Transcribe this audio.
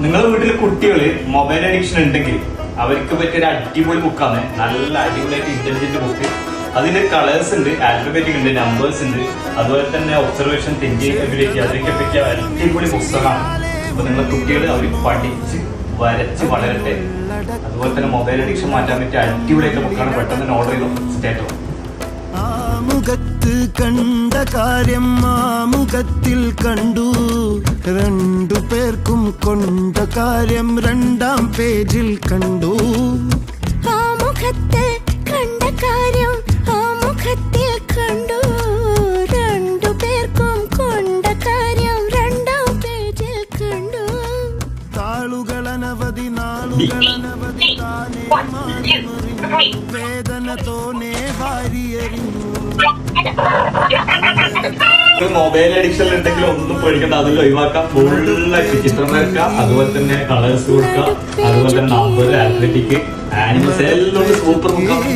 നിങ്ങളുടെ വീട്ടിൽ കുട്ടികള് മൊബൈൽ അഡിക്ഷൻ ഉണ്ടെങ്കിൽ അവർക്ക് പറ്റിയൊരു അടിപൊളി ബുക്കാണ്. നല്ല അടിപൊളിയായിട്ട് ഇന്റലിജന്റ് ബുക്ക്. അതിന്റെ കളേഴ്സ് ഉണ്ട്, ആൽഫബറ്റിക് ഉണ്ട്, നമ്പേഴ്സ് ഉണ്ട്, അതുപോലെ തന്നെ ഒബ്സർവേഷൻ, തിങ്കിങ് എബിലിറ്റി, അതിനൊക്കെ പറ്റിയ അടിപൊളി പുസ്തകമാണ്. അപ്പൊ നിങ്ങളുടെ കുട്ടികൾ അവർ പഠിച്ച് വരച്ച് വളരട്ടെ. അതുപോലെ തന്നെ മൊബൈൽ അഡിക്ഷൻ മാറ്റാൻ പറ്റിയ അടിപൊളിയായിട്ട് ബുക്കാണ്. പെട്ടെന്ന് തന്നെ ഓർഡർ ചെയ്തോ. സ്റ്റേറ്റോ മുഖത്ത് കണ്ട കാര്യം മുഖത്തിൽ കണ്ടു, രണ്ടു പേർക്കും കൊണ്ട കാര്യം രണ്ടാം പേജിൽ കണ്ടു. മുഖത്ത് കണ്ട കാര്യം മുഖത്തിൽ കണ്ടു, രണ്ടു പേർക്കും കൊണ്ട കാര്യം രണ്ടാം പേജിൽ കണ്ടു. താളുകൾ അനവധി, നാളുകൾ അനവധി, വേദന തോനെ വാരിയെറിഞ്ഞു. മൊബൈൽ അഡിക്ഷൻ ഉണ്ടെങ്കിൽ ഒന്നും പേടിക്കണ്ട, അതിൽ ഒഴിവാക്കാം. ഫുള്ളായിട്ട് ചിത്രം വരക്കാം, അതുപോലെ തന്നെ കളേഴ്സ് കൊടുക്കാം, അതുപോലെ തന്നെ നമ്പർ, ആത്ലറ്റിക്, ആനിമൽസ് എല്ലാം സൂപ്പർ ബുക്കാണ്.